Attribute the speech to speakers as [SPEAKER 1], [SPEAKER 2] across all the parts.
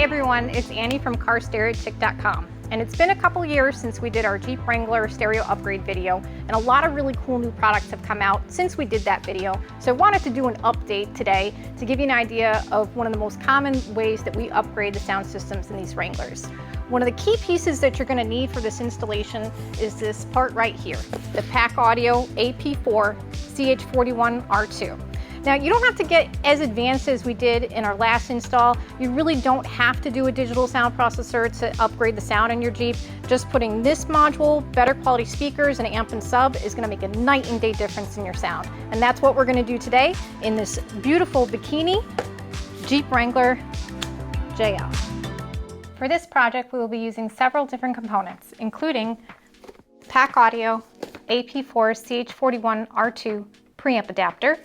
[SPEAKER 1] Hey everyone, it's Annie from CarStereoChick.com, and it's been a couple years since we did our Jeep Wrangler stereo upgrade video, and a lot of really cool new products have come out since we did that video. So I wanted to do an update today to give you an idea of one of the most common ways that we upgrade the sound systems in these Wranglers. One of the key pieces that you're going to need for this installation is this part right here, the PAC AP4 CH41R2. Now, you don't have to get as advanced as we did in our last install. You really don't have to do a digital sound processor to upgrade the sound in your Jeep. Just putting this module, better quality speakers, and amp and sub is gonna make a night and day difference in your sound. And that's what we're gonna do today in this beautiful bikini Jeep Wrangler JL. For this project, we will be using several different components, including PAC AP4 CH41R2 preamp adapter,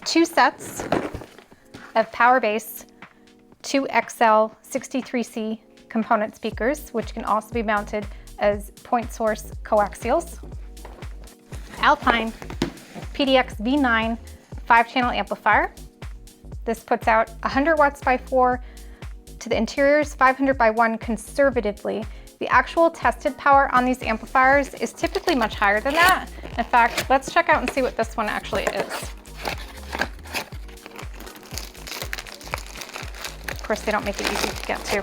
[SPEAKER 1] 2 sets of power base 2XL 63C component speakers, which can also be mounted as point source coaxials, Alpine PDX V9 5-channel amplifier. This puts out 100 watts by 4 to the interiors, 500 by 1 conservatively. The actual tested power on these amplifiers is typically much higher than that. In fact, let's check out and see what this one actually is. Of course, they don't make it easy to get to.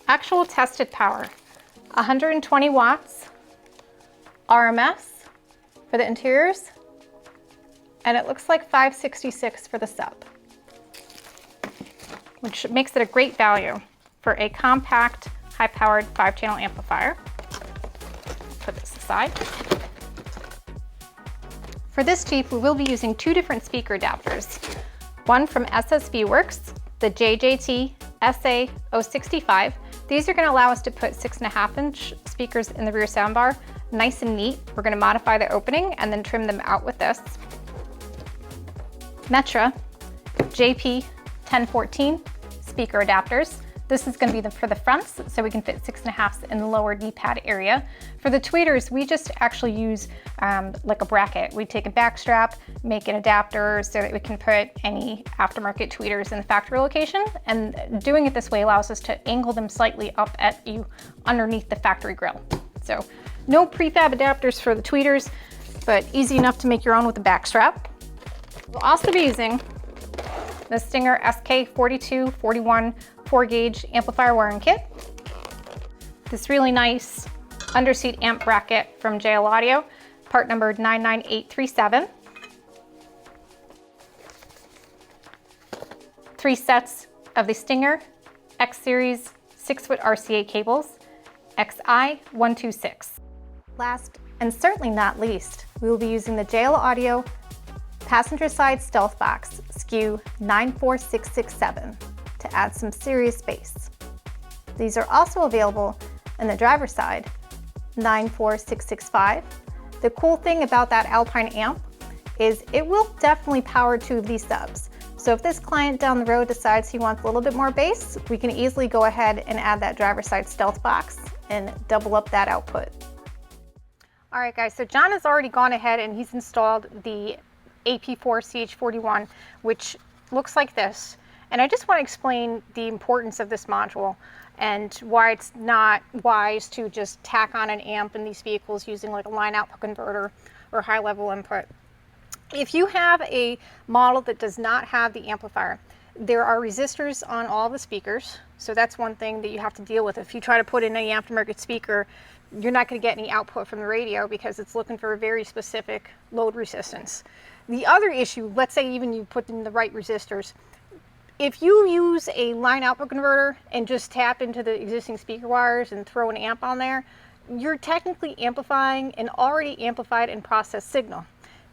[SPEAKER 1] Actual tested power, 120 watts RMS for the interiors, and it looks like 566 for the sub, which makes it a great value for a compact, high-powered 5-channel amplifier. Put this aside. For this Jeep, we will be using 2 different speaker adapters. One from SSV Works, the JJT SA065. These are going to allow us to put 6.5-inch speakers in the rear soundbar, nice and neat. We're going to modify the opening and then trim them out with this. Metra JP1014 speaker adapters. This is going to be for the fronts, so we can fit 6.5s in the lower D-pad area. For the tweeters, we just actually use like a bracket. We take a back strap, make an adapter so that we can put any aftermarket tweeters in the factory location, and doing it this way allows us to angle them slightly up at you underneath the factory grille. So no prefab adapters for the tweeters, but easy enough to make your own with the back strap. We'll also be using the Stinger SK4241 4-gauge amplifier wiring kit. This really nice underseat amp bracket from JL Audio, part number 99837. 3 sets of the Stinger X Series 6-foot RCA cables, XI126. Last, and certainly not least, we will be using the JL Audio passenger side stealth box, SKU 94667, to add some serious bass. These are also available in the driver's side, 94665. The cool thing about that Alpine amp is it will definitely power 2 of these subs. So if this client down the road decides he wants a little bit more bass, we can easily go ahead and add that driver's side stealth box and double up that output. All right guys, so John has already gone ahead and he's installed the AP4 CH41, which looks like this. And I just want to explain the importance of this module and why it's not wise to just tack on an amp in these vehicles using like a line output converter or high level input. If you have a model that does not have the amplifier, there are resistors on all the speakers. So that's one thing that you have to deal with. If you try to put in any aftermarket speaker, you're not going to get any output from the radio because it's looking for a very specific load resistance. The other issue, let's say even you put in the right resistors, if you use a line output converter and just tap into the existing speaker wires and throw an amp on there, you're technically amplifying an already amplified and processed signal.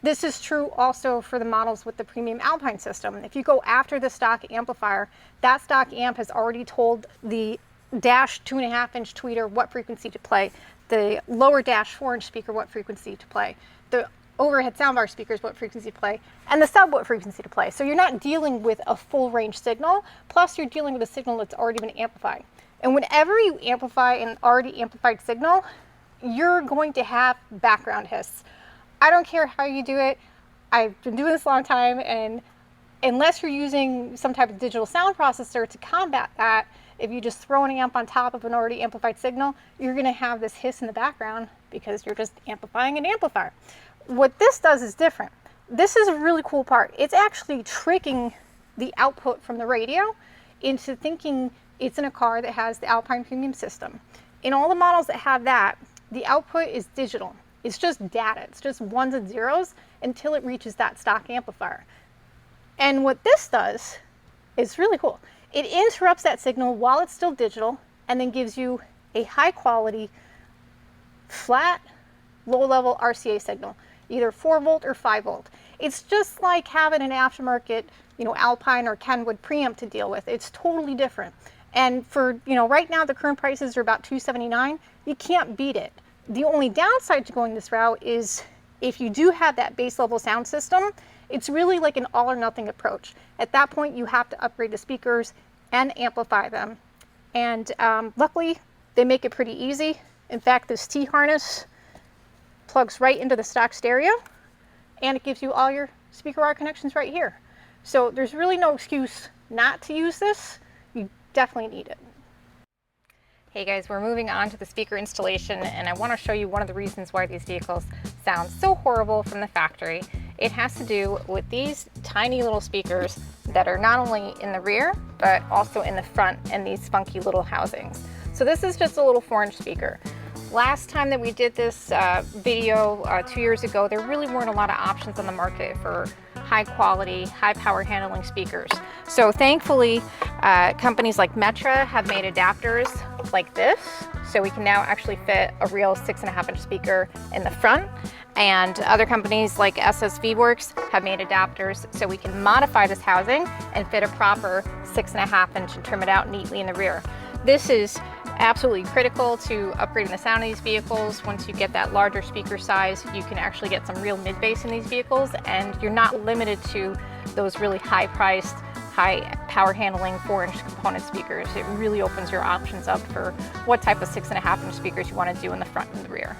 [SPEAKER 1] This is true also for the models with the Premium Alpine System. If you go after the stock amplifier, that stock amp has already told the dash 2.5-inch tweeter what frequency to play, the lower dash 4-inch speaker what frequency to play, the overhead soundbar speakers what frequency to play, and the sub what frequency to play. So you're not dealing with a full range signal, plus you're dealing with a signal that's already been amplified. And whenever you amplify an already amplified signal, you're going to have background hiss. I don't care how you do it. I've been doing this a long time, and unless you're using some type of digital sound processor to combat that, if you just throw an amp on top of an already amplified signal, you're going to have this hiss in the background because you're just amplifying an amplifier. What this does is different. This is a really cool part. It's actually tricking the output from the radio into thinking it's in a car that has the Alpine Premium System. In all the models that have that, the output is digital. It's just data. It's just ones and zeros until it reaches that stock amplifier. And what this does is really cool. It interrupts that signal while it's still digital and then gives you a high quality, flat, low level RCA signal, either 4 volt or 5 volt. It's just like having an aftermarket, Alpine or Kenwood preamp to deal with. It's totally different. And for, right now the current prices are about $279. You can't beat it. The only downside to going this route is if you do have that base level sound system, it's really like an all or nothing approach. At that point, you have to upgrade the speakers and amplify them. And luckily, they make it pretty easy. In fact, this T-harness plugs right into the stock stereo, and it gives you all your speaker wire connections right here. So there's really no excuse not to use this. You definitely need it. Hey guys, we're moving on to the speaker installation, and I want to show you one of the reasons why these vehicles sound so horrible from the factory. It has to do with these tiny little speakers that are not only in the rear, but also in the front in these funky little housings. So this is just a little 4-inch speaker. Last time that we did this video 2 years ago, there really weren't a lot of options on the market for high quality, high power handling speakers. So thankfully, companies like Metra have made adapters like this. So we can now actually fit a real 6.5-inch speaker in the front. And other companies like SSV Works have made adapters so we can modify this housing and fit a proper 6.5-inch and trim it out neatly in the rear. This is absolutely critical to upgrading the sound of these vehicles. Once you get that larger speaker size, you can actually get some real mid-bass in these vehicles, and you're not limited to those really high-priced, high power handling 4-inch component speakers. It really opens your options up for what type of 6.5-inch speakers you want to do in the front and the rear.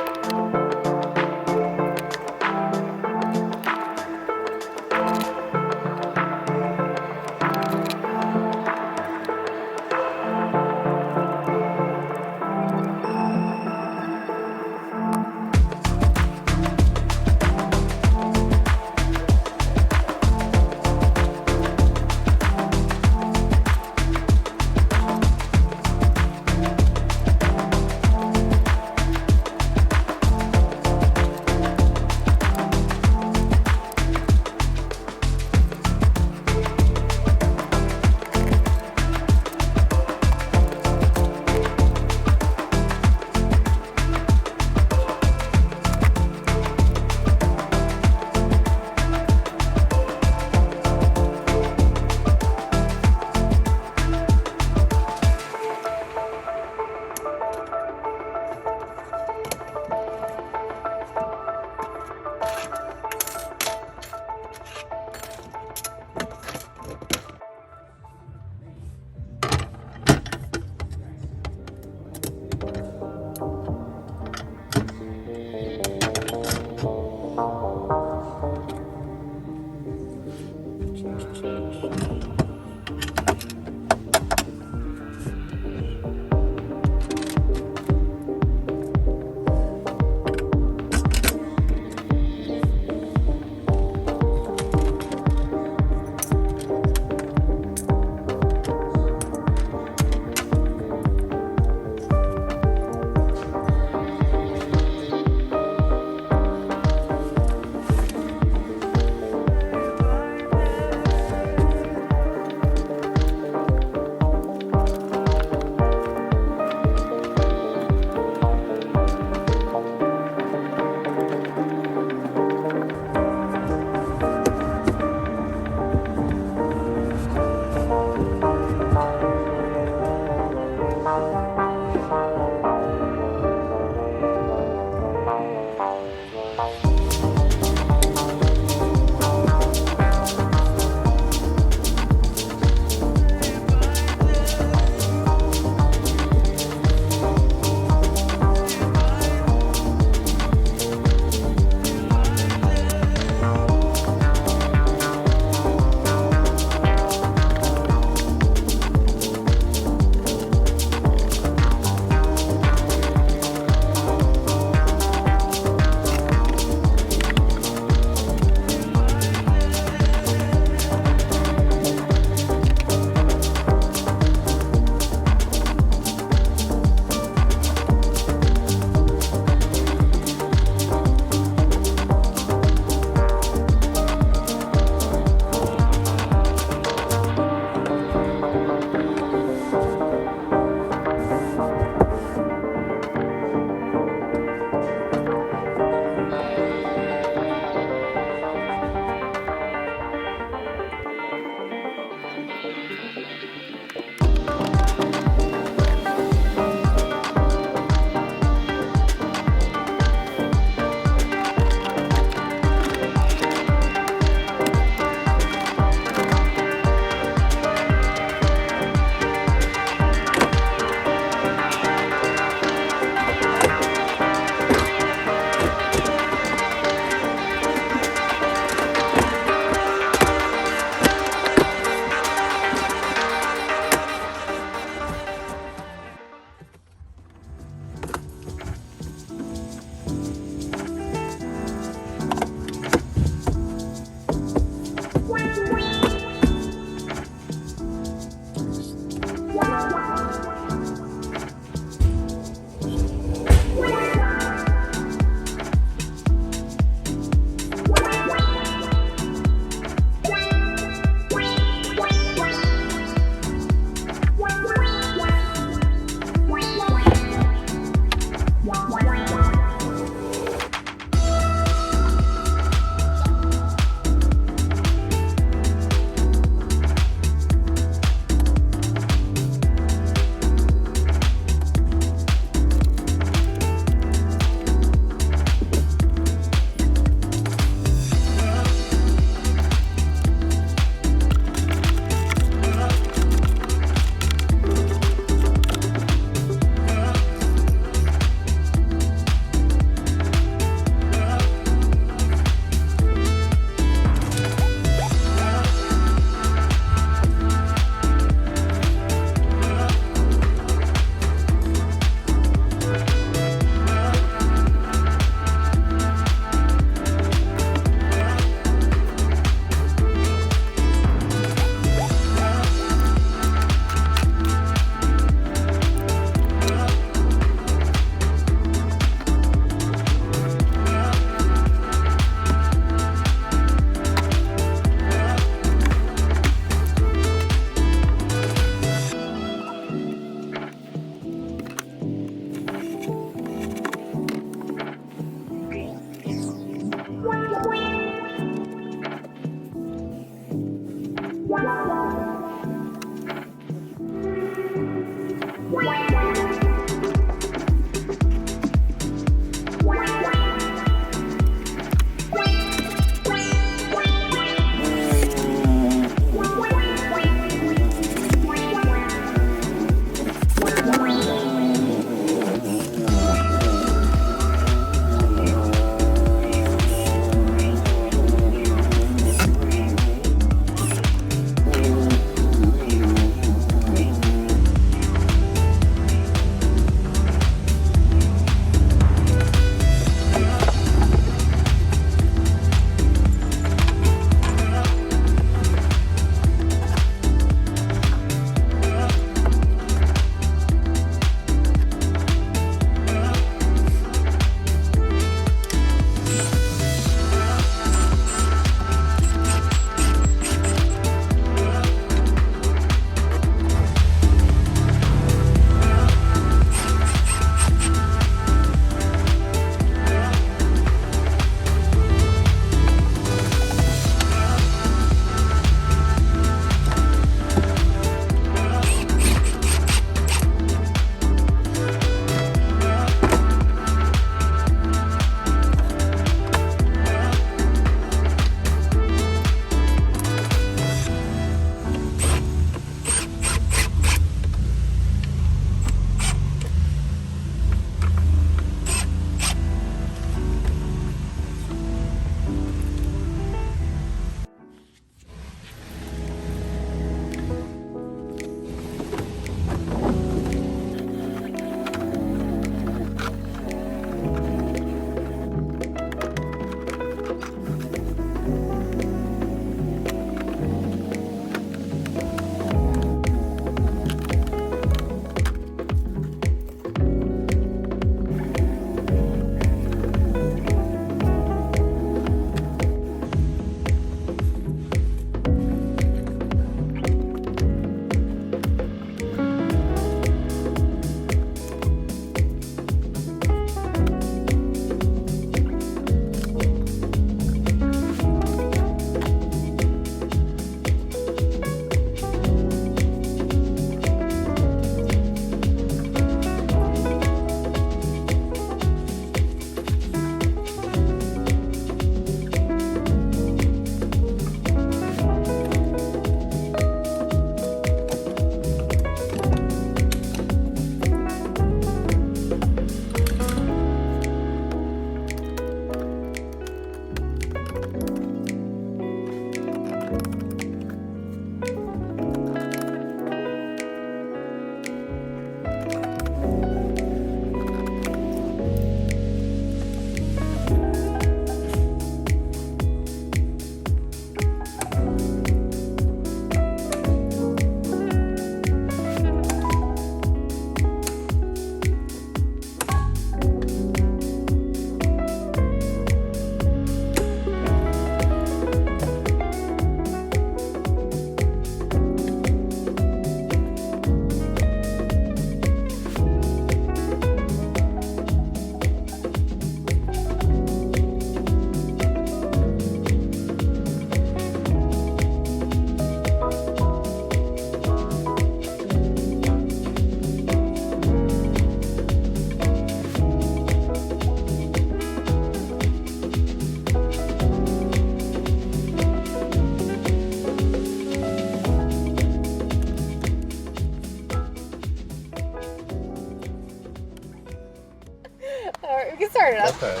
[SPEAKER 1] We can start it up.
[SPEAKER 2] Okay.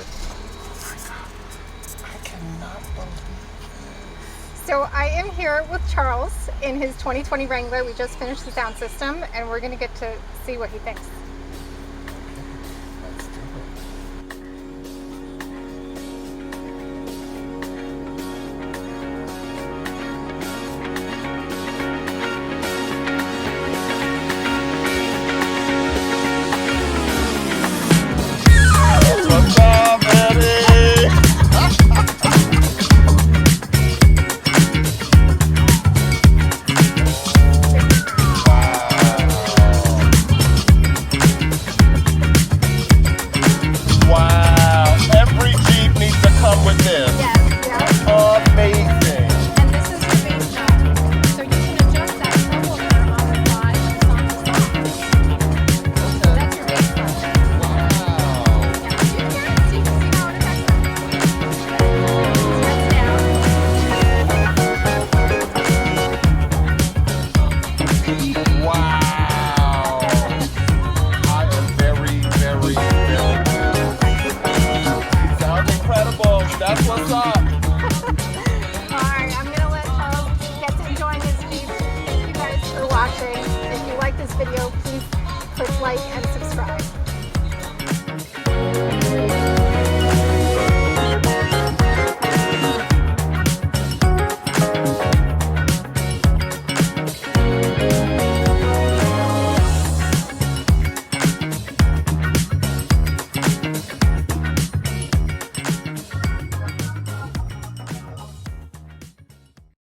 [SPEAKER 2] I cannot believe.
[SPEAKER 1] So I am here with Charles in his 2020 Wrangler. We just finished the sound system and we're gonna get to see what he thinks.